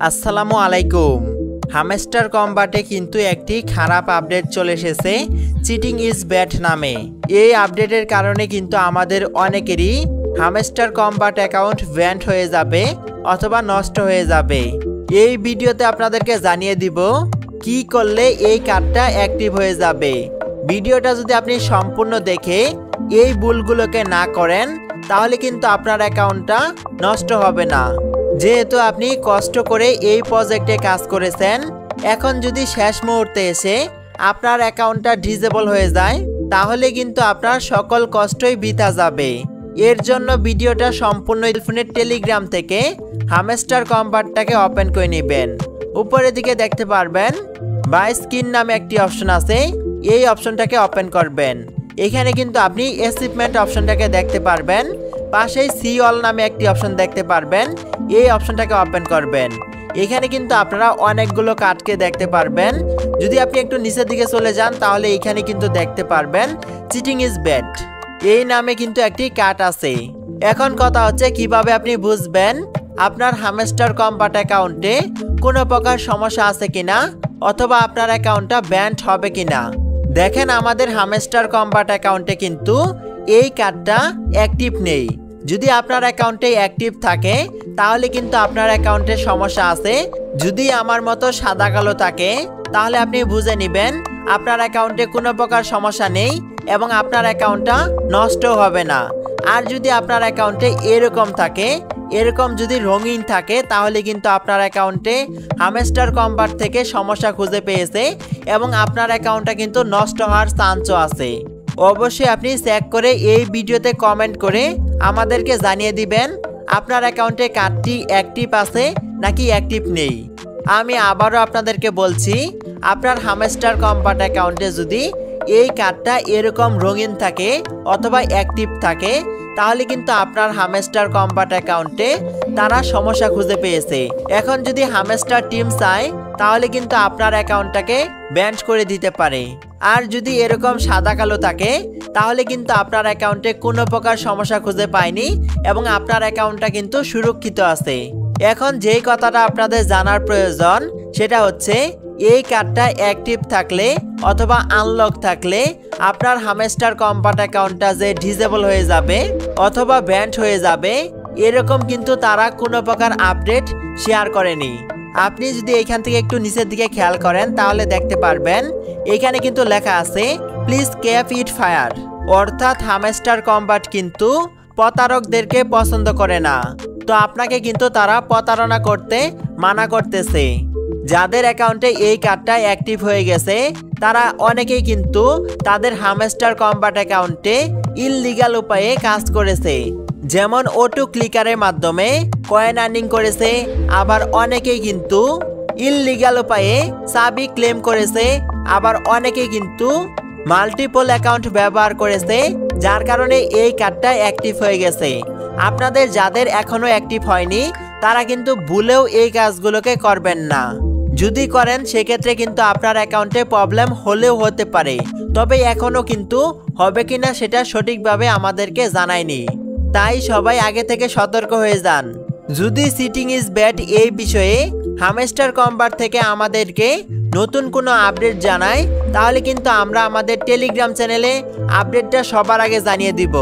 আসসালামু আলাইকুম। হামস্টার কম্বাটে কিন্তু একটি খারাপ আপডেট চলে এসেছে চিটিং ইজ ব্যাড নামে। এই আপডেটের কারণে কিন্তু আমাদের অনেকেরই হামস্টার কম্বাট অ্যাকাউন্ট ব্যান্ড হয়ে যাবে অথবা নষ্ট হয়ে যাবে। এই ভিডিওতে আপনাদেরকে জানিয়ে দিব কি করলে এই কার্ডটা অ্যাক্টিভ হয়ে যাবে। ভিডিওটা যদি আপনি সম্পূর্ণ দেখে এই ভুলগুলোকে না করেন তাহলে কিন্তু আপনার অ্যাকাউন্টটা নষ্ট হবে না। যেহেতু আপনি কষ্ট করে এই প্রজেক্টে কাজ করেছেন, এখন যদি শেষ মুহূর্তে এসে আপনার অ্যাকাউন্টটা ডিসেবল হয়ে যায় তাহলে কিন্তু আপনার সকল কষ্টই বৃথা যাবে। এর জন্য ভিডিওটা সম্পূর্ণ ফোনের টেলিগ্রাম থেকে হামস্টার কম্বাটটাকে ওপেন করে নেবেন। উপরের দিকে দেখতে পারবেন বাই স্ক্রিন নামে একটি অপশন আছে, এই অপশনটাকে ওপেন করবেন। এখানে কিন্তু আপনি অ্যাচিভমেন্ট অপশনটাকে দেখতে পারবেন, পাশেই সি অল নামে একটি অপশন দেখতে পারবেন, এই অপশনটাকে ওপেন করবেন। এখানে কিন্তু আপনারা অনেকগুলো কার্ডকে দেখতে পারবেন। যদি আপনি একটু নিচের দিকে চলে যান তাহলে এখানে কিন্তু দেখতে পারবেন চিটিং ইজ ব্যাড এই নামে কিন্তু একটি কার্ড আছে। এখন কথা হচ্ছে কিভাবে আপনি বুঝবেন আপনার হামস্টার কম্বাট অ্যাকাউন্টে কোনো প্রকার সমস্যা আছে কিনা অথবা আপনার অ্যাকাউন্টটা ব্যান্ড হবে কিনা। দেখেন আমাদের হামস্টার কম্বাট অ্যাকাউন্টে কিন্তু এই কার্ডটা অ্যাক্টিভ নেই। যদি আপনার অ্যাকাউন্টে অ্যাক্টিভ থাকে তাহলে কিন্তু আপনার অ্যাকাউন্টে সমস্যা আছে। যদি আমার মতো সাদা কালো থাকে তাহলে আপনি বুঝে নেবেন আপনার অ্যাকাউন্টে কোনো প্রকার সমস্যা নেই এবং আপনার অ্যাকাউন্টটা নষ্ট হবে না। আর যদি আপনার অ্যাকাউন্টে এরকম থাকে, এরকম যদি রঙিন থাকে তাহলে কিন্তু আপনার অ্যাকাউন্টে হামস্টার কম্বাট থেকে সমস্যা খুঁজে পেয়েছে এবং আপনার অ্যাকাউন্টটা কিন্তু নষ্ট হওয়ার চান্সও আছে। অবশ্যই আপনি চেক করে এই ভিডিওতে কমেন্ট করে আমাদেরকে জানিয়ে দিবেন আপনার অ্যাকাউন্টে কার্ডটি অ্যাক্টিভ আছে নাকি অ্যাক্টিভ নেই। আমি আবারও আপনাদেরকে বলছি, আপনার হামস্টার কম্বাট অ্যাকাউন্টে যদি এই কার্ডটা এরকম রঙিন থাকে অথবা অ্যাক্টিভ থাকে তাহলে কিন্তু আপনার হামস্টার কম্বাট অ্যাকাউন্টে তারা সমস্যা খুঁজে পেয়েছে। এখন যদি হামস্টার টিম চায় তাহলে কিন্তু আপনার অ্যাকাউন্টটাকে ব্যান্ড করে দিতে পারে। আর যদি এরকম সাদা কালো থাকে তাহলে কিন্তু আপনার অ্যাকাউন্টে কোনো প্রকার সমস্যা খুঁজে পায়নি এবং আপনার অ্যাকাউন্টটা কিন্তু সুরক্ষিত আছে। এখন যেই কথাটা আপনাদের জানার প্রয়োজন সেটা হচ্ছে এই কার্ডটা অ্যাক্টিভ থাকলে অথবা আনলক থাকলে আপনার হামস্টার কম্বাট অ্যাকাউন্টটা যে ডিসেবল হয়ে যাবে অথবা ব্যান্ড হয়ে যাবে এরকম কিন্তু তারা কোনো প্রকার আপডেট শেয়ার করেনি। আপনি যদি এখান থেকে একটু নিচের দিকে খেয়াল করেন তাহলে দেখতে পারবেন এখানে কিন্তু লেখা আছে প্লিজ কিপ ইট ফায়ার, অর্থাৎ হামস্টার কম্বাট কিন্তু প্রতারকদেরকে পছন্দ করে না। তো আপনাকে কিন্তু তারা প্রতারণা করতে মানা করতেছে। যাদের অ্যাকাউন্টে এই কার্ডটা অ্যাক্টিভ হয়ে গেছে তারা অনেকেই কিন্তু তাদের হামস্টার কম্বাট অ্যাকাউন্টে ইললিগাল উপায়ে কাজ করেছে, যেমন অটো ক্লিকারের মাধ্যমে কয়েন আর্নিং করেছে। আবার অনেকেই কিন্তু ইললিগাল উপায়ে চাবি ক্লেম করেছে। আবার অনেকেই কিন্তু মাল্টিপল অ্যাকাউন্ট ব্যবহার করেছে, যার কারণে এই কার্ডটা অ্যাক্টিভ হয়ে গেছে। আপনাদের যাদের এখনো অ্যাক্টিভ হয়নি তারা কিন্তু ভুলেও এই কাজগুলোকে করবেন না। যদি করেন সেক্ষেত্রে কিন্তু আপনার অ্যাকাউন্টে প্রবলেম হলেও হতে পারে, তবে এখনো কিন্তু হবে কিনা সেটা সঠিকভাবে আমাদেরকে জানায়নি। তাই সবাই আগে থেকে সতর্ক হয়ে যান। যদি চিটিং ইজ ব্যাড এই বিষয়ে হামস্টার কম্বাট থেকে আমাদেরকে নতুন কোনো আপডেট জানায় তাহলে কিন্তু আমরা আমাদের টেলিগ্রাম চ্যানেলে আপডেটটা সবার আগে জানিয়ে দিব।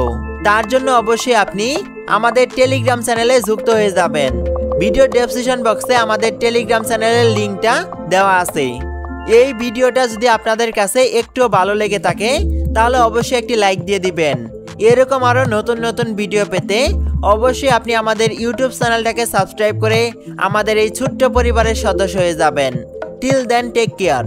তার জন্য অবশ্যই আপনি আমাদের টেলিগ্রাম চ্যানেলে যুক্ত হয়ে যাবেন। ভিডিও ডেসক্রিপশন বক্সে আমাদের টেলিগ্রাম চ্যানেলের লিঙ্কটা দেওয়া আছে। এই ভিডিওটা যদি আপনাদের কাছে একটু ভালো লেগে থাকে তাহলে অবশ্যই একটি লাইক দিয়ে দিবেন। এরকম আরও নতুন নতুন ভিডিও পেতে অবশ্যই আপনি আমাদের ইউটিউব চ্যানেলটাকে সাবস্ক্রাইব করে আমাদের এই ছোট্ট পরিবারের সদস্য হয়ে যাবেন। Till then take care.